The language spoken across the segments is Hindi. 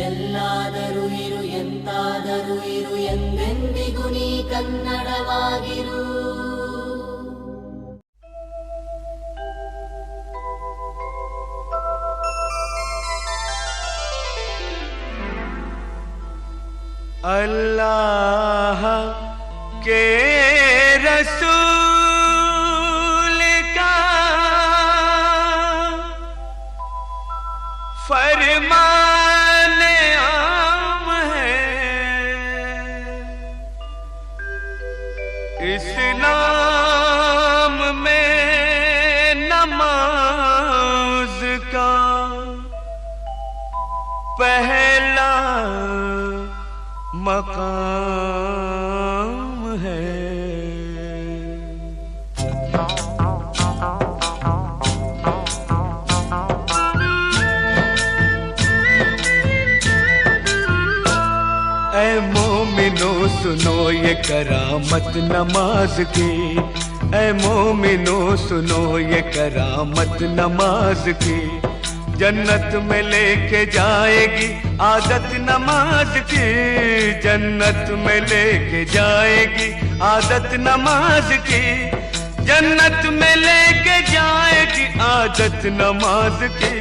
ಎಲ್ಲಾದರೂ ಇರು ಎಂತಾದರೂ ಇರು ಎಂದೆಂದಿಗೂ ನೀ ಕನ್ನಡವಾಗಿರು. अल्लाह के रसूल का फरमान आम है, इस्लाम में नमाज का पहला मकाम है। ऐ मोमिनो सुनो ये करामत नमाज की, ऐ मोमिनो सुनो ये करामत नमाज की। जन्नत में लेके जाएगी आदत नमाज की, जन्नत में लेके जाएगी आदत नमाज की, जन्नत में लेके जाएगी आदत नमाज की।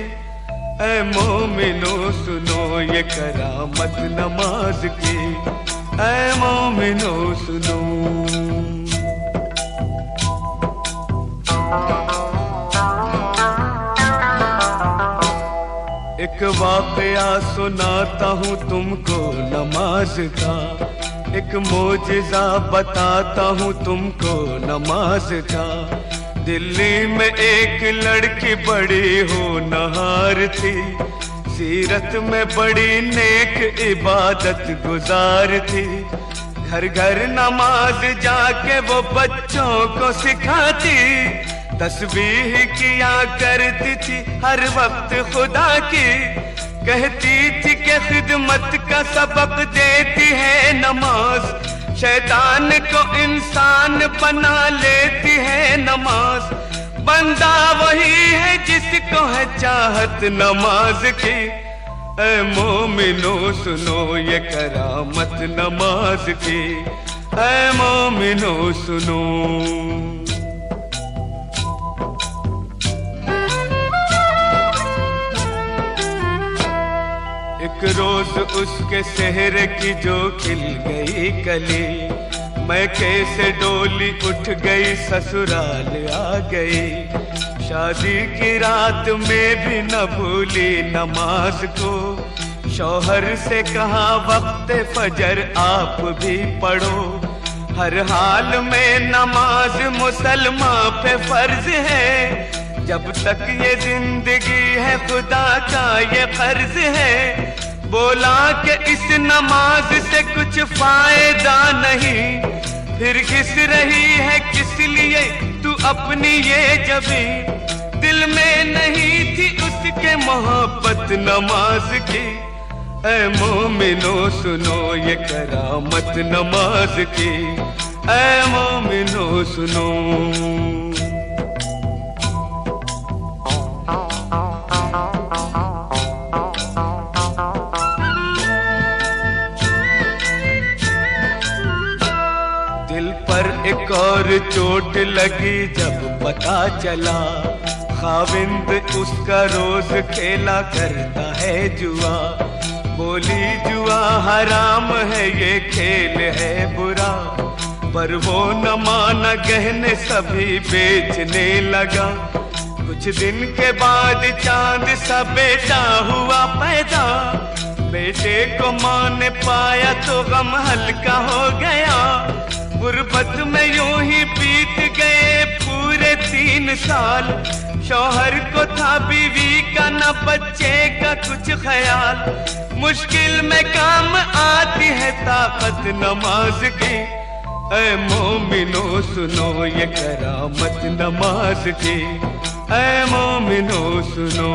ऐ मोमिनो सुनो ये करामत नमाज की, ऐ मोमिनो सुनो। एक वाकया सुनाता हूँ तुमको नमाज का, एक मोजिज़ा बताता हूँ तुमको नमाज का। दिल्ली में एक लड़की बड़ी होनहार थी, सीरत में बड़ी नेक इबादत गुजार थी। घर घर नमाज जाके वो बच्चों को सिखाती, तस्बीह किया करती थी हर वक्त खुदा की। कहती थी कि खिदमत का सबक देती है नमाज, शैतान को इंसान बना लेती है नमाज। बंदा वही है जिसको है चाहत नमाज की। ऐ मोमिनो सुनो ये करामत नमाज की, ऐ मोमिनो सुनो। एक रोज उसके सेहरे की जो खिल गई कली, मैं कैसे डोली उठ गई ससुराल आ गई। शादी की रात में भी न भूली नमाज को, शौहर से कहा वक्त फजर आप भी पढ़ो। हर हाल में नमाज मुसलमान पे फर्ज है, जब तक ये जिंदगी है खुदा का ये फर्ज है। बोला कि इस नमाज से कुछ फायदा नहीं, फिर घिस रही है किस लिए तू अपनी ये जबी। दिल में नहीं थी उसके मोहब्बत नमाज की। ऐ मोमिनो सुनो ये करामत नमाज की, ऐ मोमिनो सुनो। एक और चोट लगी जब पता चला, खाविंद उसका रोज खेला करता है जुआ। बोली जुआ हराम है ये खेल है बुरा, पर वो न माना गहने सभी बेचने लगा। कुछ दिन के बाद चांद सा बेटा हुआ पैदा, बेटे को माँ ने पाया तो गम हल्का हो गया। गुर्बत में यूं ही बीत गए पूरे 3 साल, शौहर को था बीवी का न बच्चे का कुछ ख्याल। मुश्किल में काम आती है ताकत नमाज की। ऐ मोमिनो सुनो ये करामत नमाज की, ऐ मोमिनो सुनो।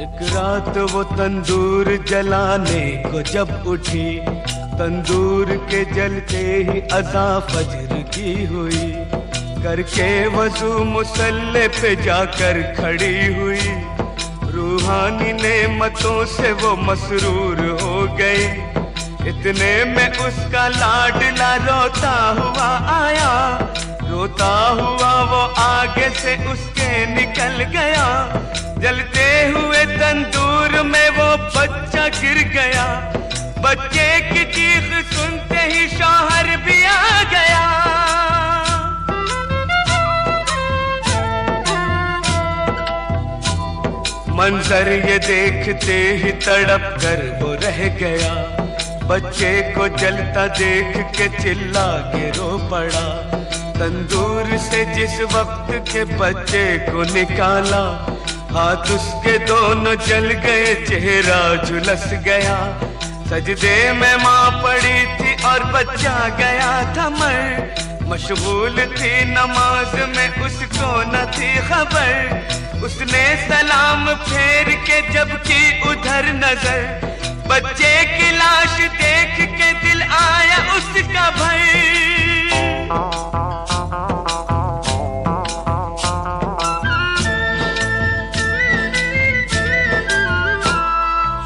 एक रात वो तंदूर जलाने को जब उठी, तंदूर के जलते ही अज़ां फजर की हुई। करके वजू मुसल्ले पे जाकर खड़ी हुई, रूहानी नेमतों से वो मसरूर हो गई। इतने में उसका लाडला रोता हुआ आया, रोता हुआ वो आगे से उसके निकल गया। जलते हुए तंदूर में वो बच्चा गिर गया, बच्चे की चीख सुनते ही शौहर भी आ गया। मंजर ये देखते ही तड़प कर वो रह गया, बच्चे को जलता देख के चिल्ला के रो पड़ा। तंदूर से जिस वक्त के बच्चे को निकाला, हाथ उसके दोनों जल गए, चेहरा झुलस गया। सजदे में माँ पड़ी थी और बच्चा गया था मर, मशगूल थी नमाज में उसको न थी खबर। उसने सलाम फेर के जब की उधर नजर, बच्चे की लाश देख के दिल आया उसका भय।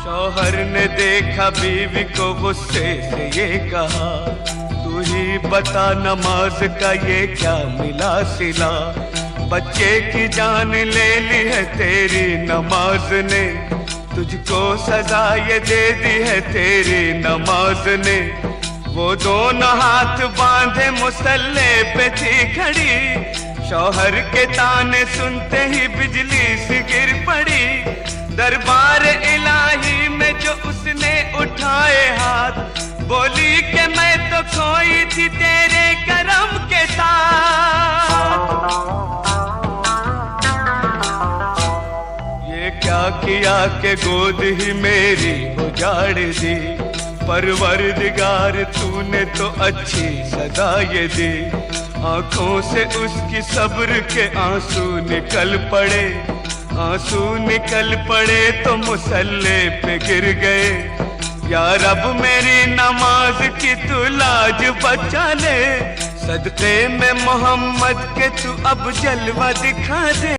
शौहर ने देखा बीवी को गुस्से से ये कहा, तू ही बता नमाज का ये क्या मिला सिला। बच्चे की जान ले ली है तेरी नमाज ने, तुझको सजा ये दे दी है तेरी नमाज ने। वो दोनों हाथ बांधे मुसल्ले पे थी खड़ी, शौहर के ताने सुनते ही बिजली सी गिर पड़ी। दरबार इलाही में जो उसने उठाए हाथ, बोली कि मैं तो खोई थी तेरे करम के साथ। ये क्या किया कि गोद ही मेरी उजाड़ दी, परवरदिगार तूने तो अच्छी सजा ये दी। आंखों से उसकी सब्र के आंसू निकल पड़े, आंसू निकल पड़े तो मुसल्ले पे गिर गए। या रब मेरी नमाज की तू लाज बचा ले, सदक़े में मोहम्मद के तू अब जलवा दिखा दे।